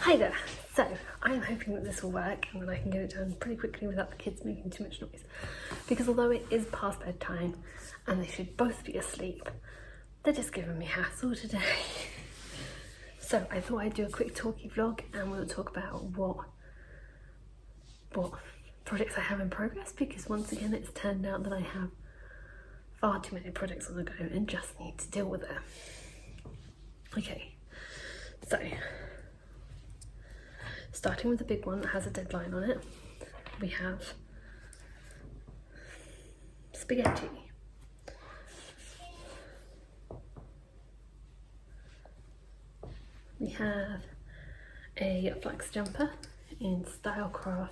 Hi there. So I'm hoping that this will work and that I can get it done pretty quickly without the kids making too much noise, because although it is past bedtime and they should both be asleep, they're just giving me hassle today. So I thought I'd do a quick talkie vlog and we'll talk about what projects I have in progress, because once again it's turned out that I have far too many projects on the go and just need to deal with it. Okay, so starting with the big one that has a deadline on it, we have spaghetti. We have a flax jumper in Stylecraft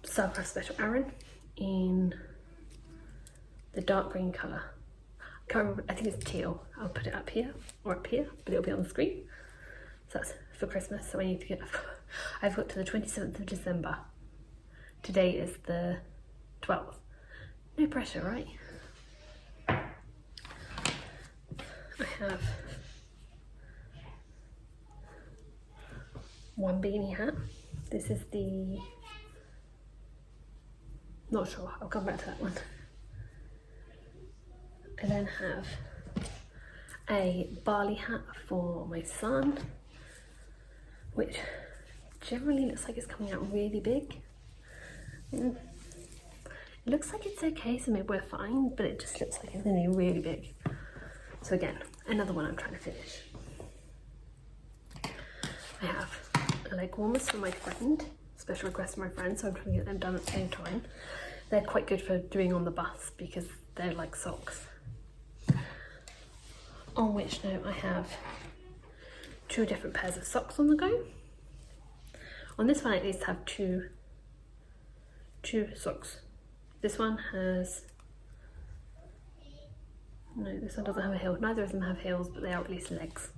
Special Aran in the dark green colour. I can't remember, I think it's teal. I'll put it up here or up here, but it'll be on the screen. So that's for Christmas, so I need to get, I've got to the 27th of December. Today is the 12th. No pressure, right? I have one beanie hat. This is the, not sure, I'll come back to that one. I then have a barley hat for my son, which generally looks like it's coming out really big. It looks like it's okay, so maybe we're fine, but it just looks like it's going to be really big. So again, another one I'm trying to finish. I have leg warmers for my friend, special request from my friend, so I'm trying to get them done at the same time. They're quite good for doing on the bus because they're like socks. On which note, I have two different pairs of socks on the go. On this one I at least have two socks. This one has, no, this one doesn't have a heel. Neither of them have heels, but they are at least legs.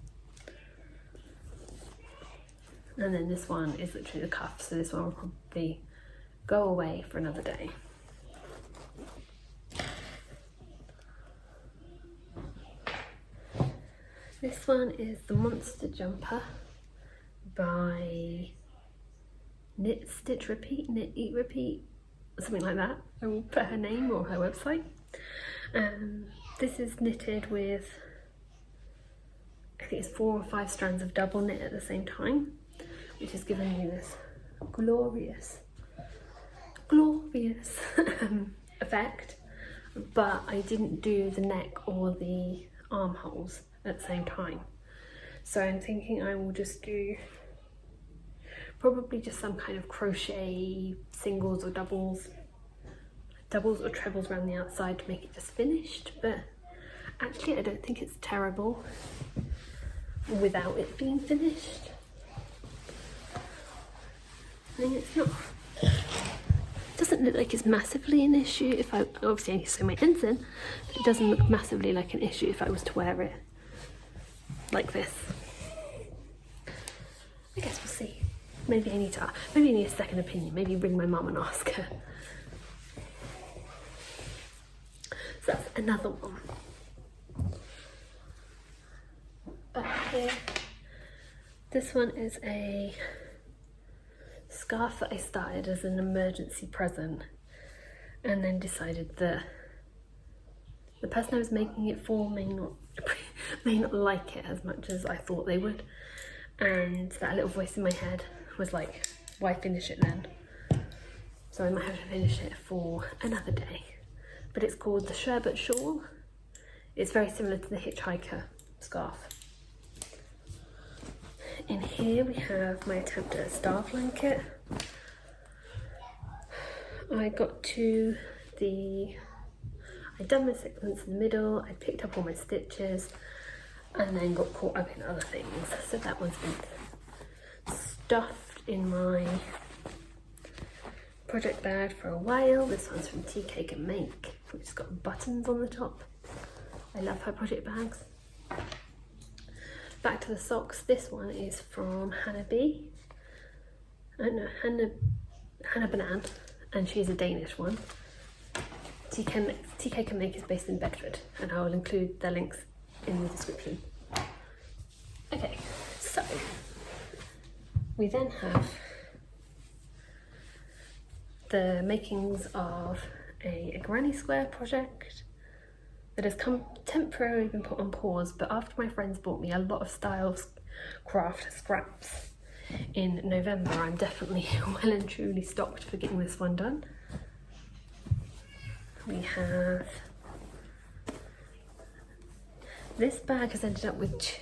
And then this one is literally the cuff, so this one will probably go away for another day. This one is the Monster Jumper by Knit, Stitch, Repeat, Knit, Eat, Repeat, something like that. I will put her name or her website. This is knitted with, I think it's 4 or 5 strands of double knit at the same time, which has given me this glorious effect, but I didn't do the neck or the armholes at the same time. So I'm thinking I will just do probably just some kind of crochet singles or doubles or trebles around the outside to make it just finished, but actually I don't think it's terrible without it being finished. I mean, it's not, it doesn't look like it's massively an issue if I, obviously I need to sew my ends in, but it doesn't look massively like an issue if I was to wear it like this. I guess we'll see. Maybe I need a second opinion. Maybe ring my mum and ask her. So that's another one. Back here, this one is a scarf that I started as an emergency present and then decided that the person I was making it for may not like it as much as I thought they would, and that little voice in my head was like, why finish it then? So I might have to finish it for another day. But it's called the Sherbet Shawl. It's very similar to the Hitchhiker scarf. In here we have my attempt at a star blanket. I got to I'd done my sequence in the middle, I picked up all my stitches and then got caught up in other things. So that one's been stuffed in my project bag for a while. This one's from Tea Cake and Make, which has got buttons on the top. I love her project bags. Back to the socks. This one is from Hannah B. Hannah Banan, and she's a Danish one. Tea Cake and Make is based in Bedford, and I will include their links in the description. Okay, so We then have the makings of a granny square project that has temporarily been put on pause, but after my friends bought me a lot of Styles craft scraps in November, I'm definitely well and truly stocked for getting this one done. We have, this bag has ended up with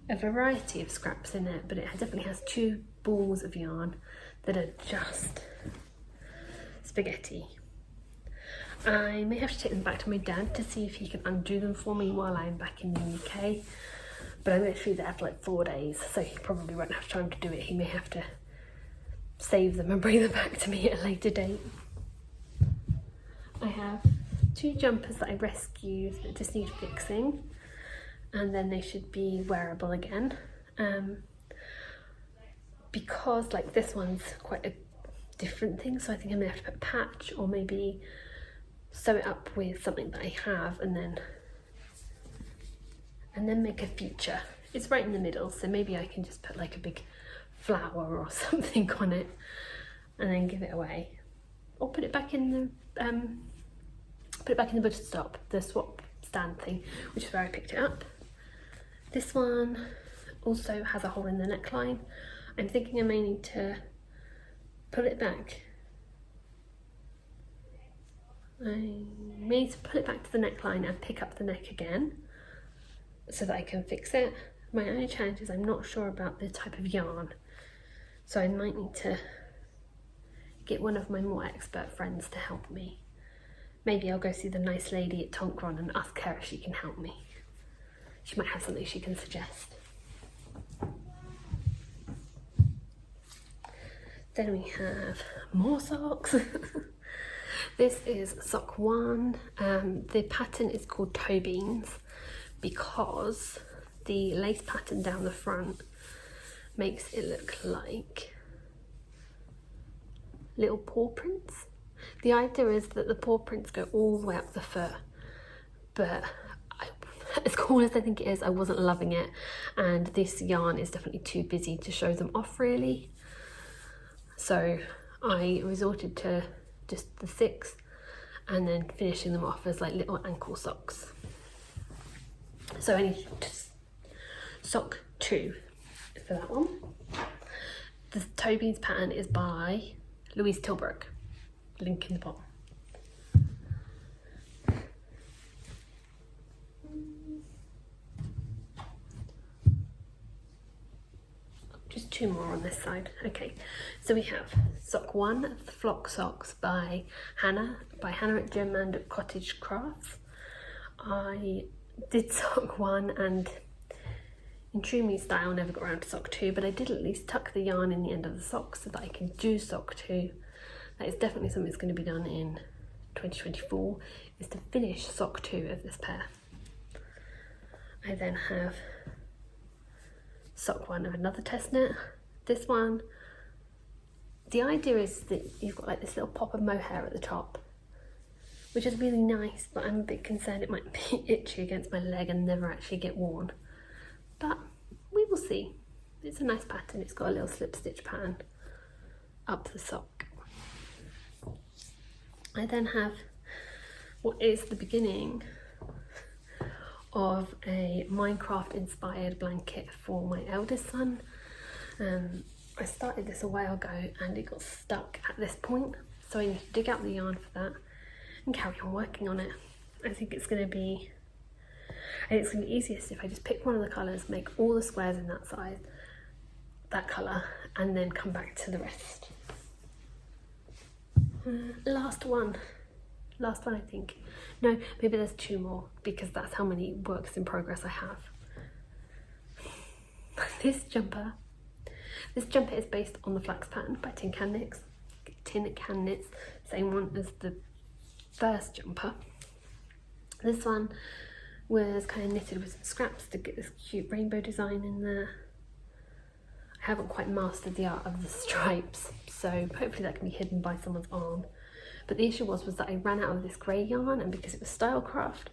a variety of scraps in it, but it definitely has 2 balls of yarn that are just spaghetti. I may have to take them back to my dad to see if he can undo them for me while I'm back in the UK, but I'm literally there for like 4 days, so he probably won't have time to do it. He may have to save them and bring them back to me at a later date. I have 2 jumpers that I rescued that just need fixing, and then they should be wearable again. Because like this one's quite a different thing, so I think I may have to put a patch or maybe sew it up with something that I have and then make a feature. It's right in the middle, so maybe I can just put like a big flower or something on it and then give it away, or put it back in the button stop, the swap stand thing, which is where I picked it up. This one also has a hole in the neckline. I'm thinking I may need to pull it back. I may need to pull it back to the neckline and pick up the neck again so that I can fix it. My only challenge is I'm not sure about the type of yarn, so I might need to get one of my more expert friends to help me. Maybe I'll go see the nice lady at Tonkron and ask her if she can help me. She might have something she can suggest. Then we have more socks. This is sock 1. The pattern is called toe beans because the lace pattern down the front makes it look like little paw prints. The idea is that the paw prints go all the way up the foot, but as cool as I think it is, I wasn't loving it, and this yarn is definitely too busy to show them off really. So I resorted to just the 6 and then finishing them off as like little ankle socks. So I need sock 2 for that one. The toe beans pattern is by Louise Tilbrook, link in the bottom. Just 2 more on this side. Okay, so we have sock 1, the flock socks by Hannah at German Cottage Crafts. I did sock 1 and in true me style never got around to sock 2, but I did at least tuck the yarn in the end of the sock so that I can do sock 2. That is definitely something that's going to be done in 2024, is to finish sock 2 of this pair. I then have sock 1 of another test knit. This one, the idea is that you've got like this little pop of mohair at the top, which is really nice, but I'm a bit concerned it might be itchy against my leg and never actually get worn. But we will see. It's a nice pattern. It's got a little slip stitch pattern up the sock. I then have what is the beginning of a Minecraft inspired blanket for my eldest son. I started this a while ago and it got stuck at this point, so I need to dig out the yarn for that and carry on working on it. I think it's going to be easiest if I just pick one of the colours, make all the squares in that size, that colour, and then come back to the rest. Last one I think. No, maybe there's 2 more because that's how many works in progress I have. This jumper is based on the flax pattern by Tin Can Knits, same one as the first jumper. This one was kind of knitted with some scraps to get this cute rainbow design in there. I haven't quite mastered the art of the stripes, so hopefully that can be hidden by someone's arm. But the issue was that I ran out of this grey yarn, and because it was Stylecraft,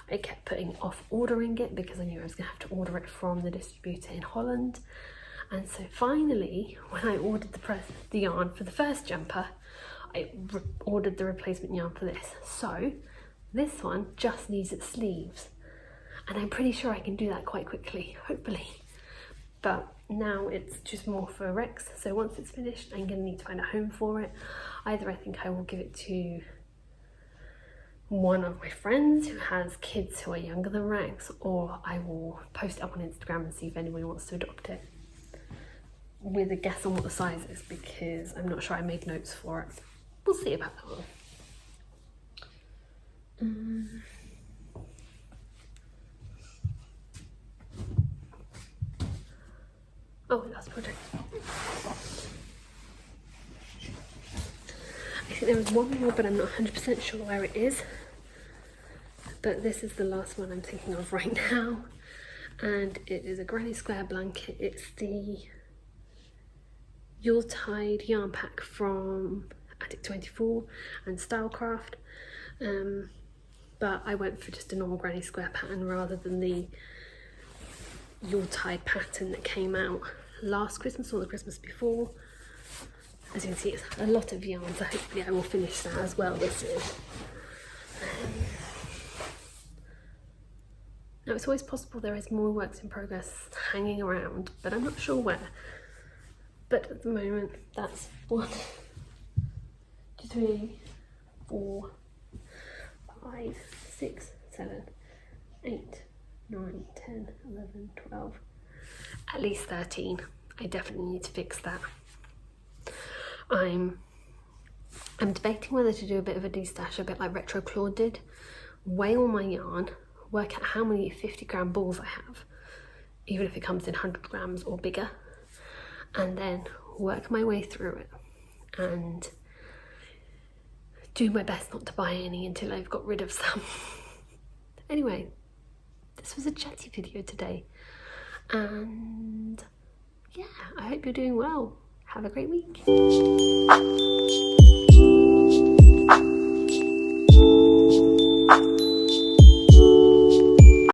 I kept putting off ordering it because I knew I was going to have to order it from the distributor in Holland, And so finally, when I ordered the yarn for the first jumper, I ordered the replacement yarn for this. So this one just needs its sleeves, and I'm pretty sure I can do that quite quickly, hopefully. But now it's just more for Rex, so once it's finished I'm going to need to find a home for it. Either I think I will give it to one of my friends who has kids who are younger than Rex, or I will post it up on Instagram and see if anybody wants to adopt it, with a guess on what the size is, because I'm not sure I made notes for it. We'll see about that one. Oh, last project. I think there was one more, but I'm not 100% sure where it is. But this is the last one I'm thinking of right now. And it is a granny square blanket. It's the Yuletide yarn pack from Attic 24 and Stylecraft. But I went for just a normal granny square pattern rather than the Yuletide pattern that came out last Christmas or the Christmas before. As you can see, it's a lot of yarn, so hopefully I will finish that as well this year. Now it's always possible there is more works in progress hanging around, but I'm not sure where. But at the moment, that's 1, 2, 3, 4, 5, 6, 7, 8, 9, 10, 11, 12, at least 13. I definitely need to fix that. I'm debating whether to do a bit of a destash, a bit like Retro Claude did. Weigh all my yarn, work out how many 50-gram balls I have, even if it comes in 100 grams or bigger, and then work my way through it and do my best not to buy any until I've got rid of some. Anyway, this was a chatty video today, and yeah, I hope you're doing well. Have a great week.